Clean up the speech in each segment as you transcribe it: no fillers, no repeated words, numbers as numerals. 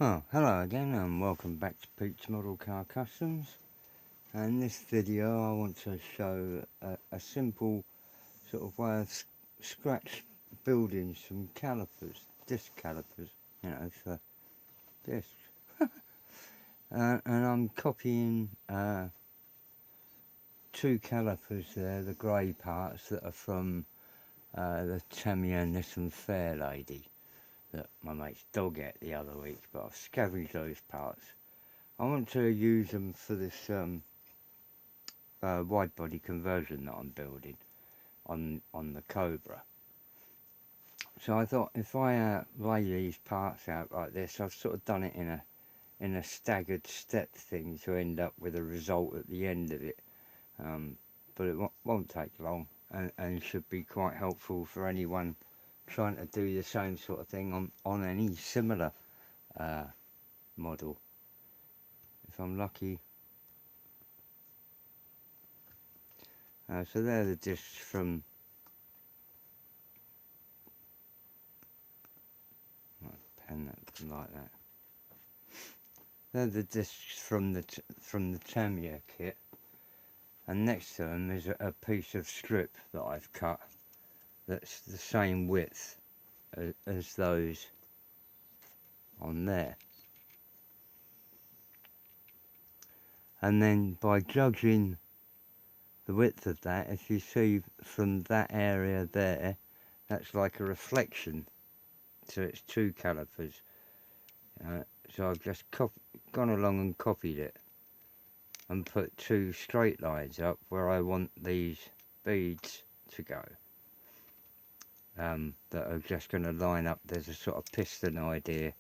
Well, hello again and welcome back to Pete's Model Car Customs. And in this video I want to show a simple sort of way of scratch building some calipers, disc calipers, for discs. And I'm copying two calipers there, the grey parts that are from the Tamiya Nissan Fair Lady that my mate's dog ate the other week, but I've scavenged those parts. I want to use them for this wide body conversion that I'm building on the Cobra. So I thought if I lay these parts out like this, I've sort of done it in a staggered step thing to end up with a result at the end of it. But it won't take long and should be quite helpful for anyone trying to do the same sort of thing on any similar model. If I'm lucky. So they're the discs from like that. They're the discs from the Tamiya kit, and next to them is a piece of strip that I've cut that's the same width as those on there. And then by judging the width of that, if you see from that area there, that's like a reflection, so it's two calipers. So I've just gone along and copied it and put two straight lines up where I want these beads to go, that are just going to line up. There's a sort of piston idea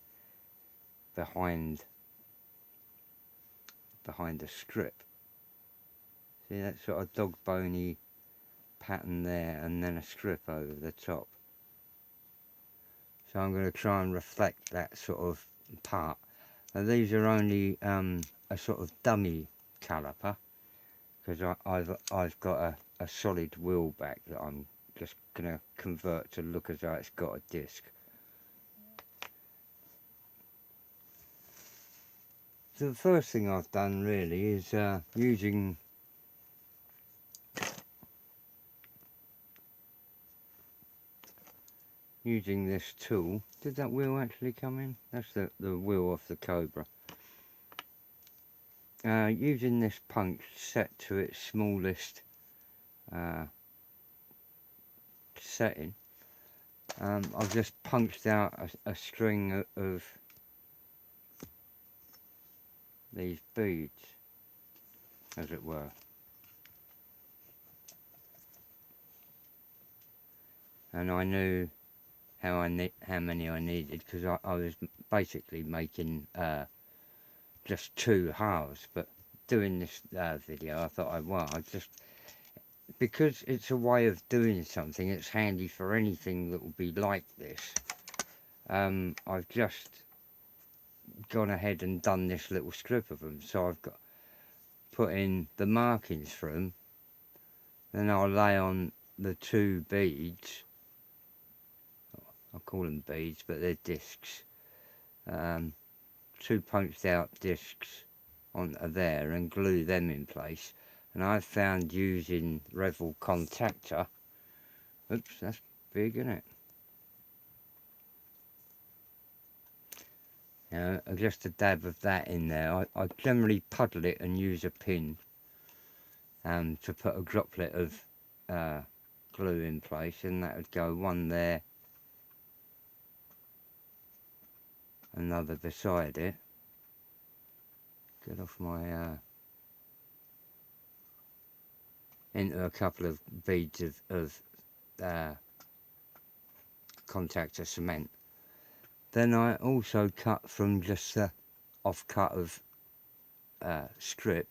behind the strip. See that sort of dog bony pattern there, and then a strip over the top. So I'm going to try and reflect that sort of part. Now these are only a sort of dummy caliper, because I've got a solid wheel back that I'm just going to convert to look as though it's got a disc. So the first thing I've done really is using this tool. Did that wheel actually come in? That's the wheel off the Cobra. Using this punch set to its smallest setting, I've just punched out a string of these beads, as it were. And I knew how many I needed, because I was basically making just two halves. But doing this video, I thought I just, because it's a way of doing something, it's handy for anything that will be like this. I've just gone ahead and done this little strip of them, so I've got put in the markings for them, then I'll lay on the two beads. I'll call them beads, but they're discs. Two punched out discs on there and glue them in place. And I've found using Revel contactor, oops, that's big, isn't it? Just a dab of that in there. I generally puddle it and use a pin to put a droplet of glue in place, and that would go one there, another beside it. Get off my into a couple of beads of contactor cement. Then I also cut from just the off cut of strip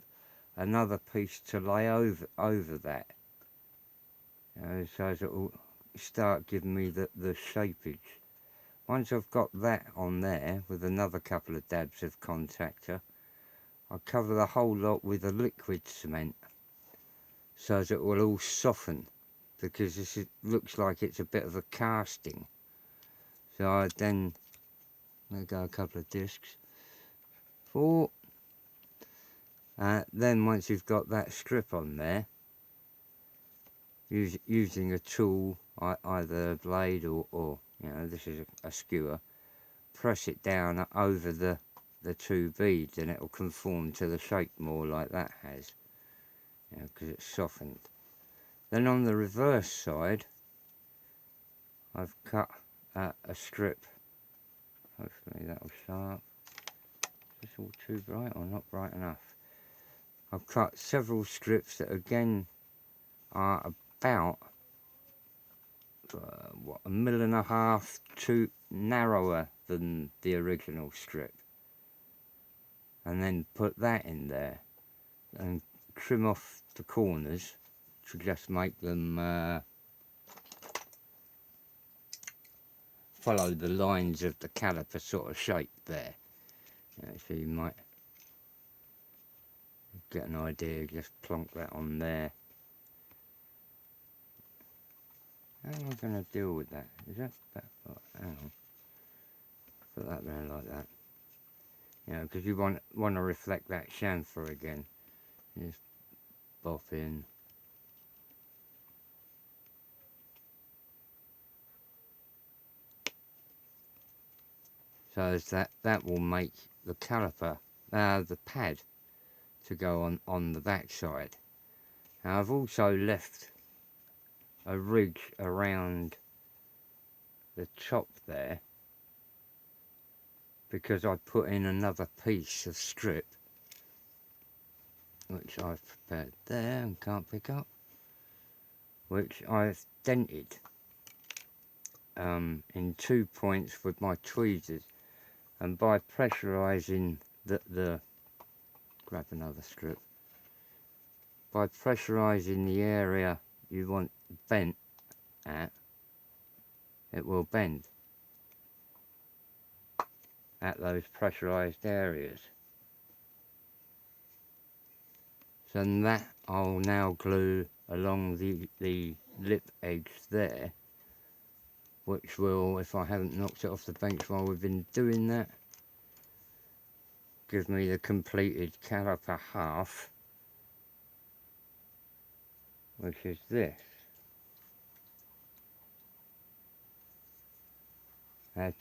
another piece to lay over that, so as it will start giving me the shapage. Once I've got that on there with another couple of dabs of contactor, I'll cover the whole lot with a liquid cement, so as it will all soften, because this looks like it's a bit of a casting. So I then let go a couple of discs. 4. Then once you've got that strip on there, using a tool, either a blade or you know, this is a skewer, press it down over the 2 beads and it will conform to the shape more like that has, you know, because it's softened. Then on the reverse side, I've cut a strip. Hopefully that'll show up. Is this all too bright or not bright enough? I've cut several strips that again are about what, 1.5 mm too narrower than the original strip, and then put that in there and trim off the corners to just make them follow the lines of the caliper sort of shape there. Yeah, so you might get an idea, just plonk that on there. How am I going to deal with that? Is that oh, hang on. Put that there like that. You know, because you want to reflect that chamfer again. Just bop in. So as that will make the caliper, the pad, to go on the back side. Now I've also left a ridge around the top there because I put in another piece of strip which I've prepared there and can't pick up, which I've dented in 2 points with my tweezers, and by pressurising the grab another strip, by pressurising the area you want bent at, it will bend at those pressurised areas. So that I'll now glue along the lip edge there, which will, if I haven't knocked it off the bench while we've been doing that, give me the completed caliper half, which is this.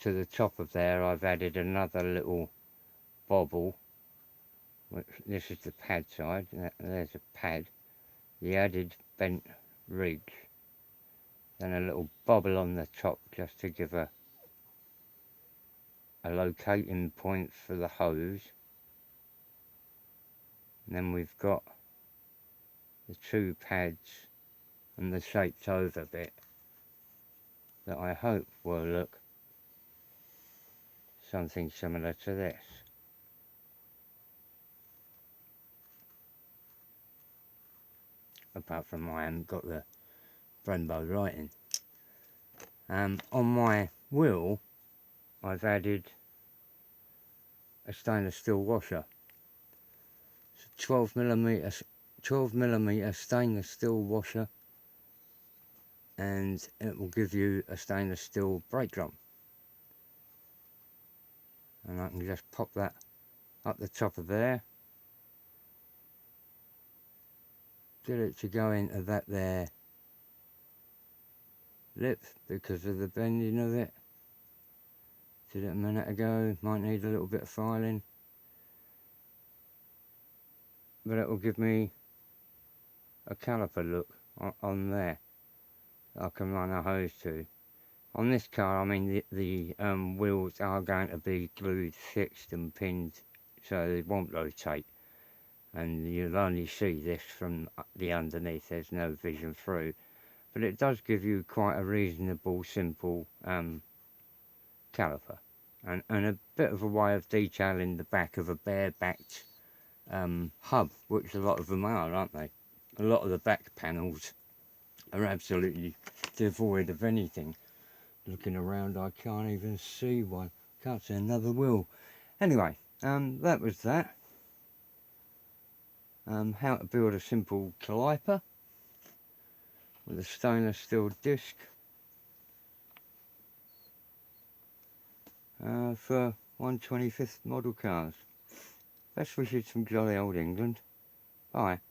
To the top of there I've added another little bobble, which this is the pad side, there's a pad, the added bent ridge, then a little bobble on the top just to give a locating point for the hose. And then we've got the 2 pads and the shaped over bit that I hope will look something similar to this. Apart from I haven't got the Brembo writing. On my wheel I've added a stainless steel washer. It's a 12 millimeter stainless steel washer, and it will give you a stainless steel brake drum. And I can just pop that up the top of there, get it to go into that there lip because of the bending of it. Did it a minute ago, might need a little bit of filing, but it will give me a caliper look on there that I can run a hose to. On this car, I mean, the wheels are going to be glued, fixed and pinned so they won't rotate, and you'll only see this from the underneath, there's no vision through, but it does give you quite a reasonable, simple caliper, and a bit of a way of detailing the back of a bare-backed hub, which a lot of them are, aren't they? A lot of the back panels are absolutely devoid of anything. Looking around, I can't even see one. Can't see another wheel. Anyway, that was that. How to build a simple caliper with a stainless steel disc for 1/25th model cars. Best wishes from jolly old England. Bye.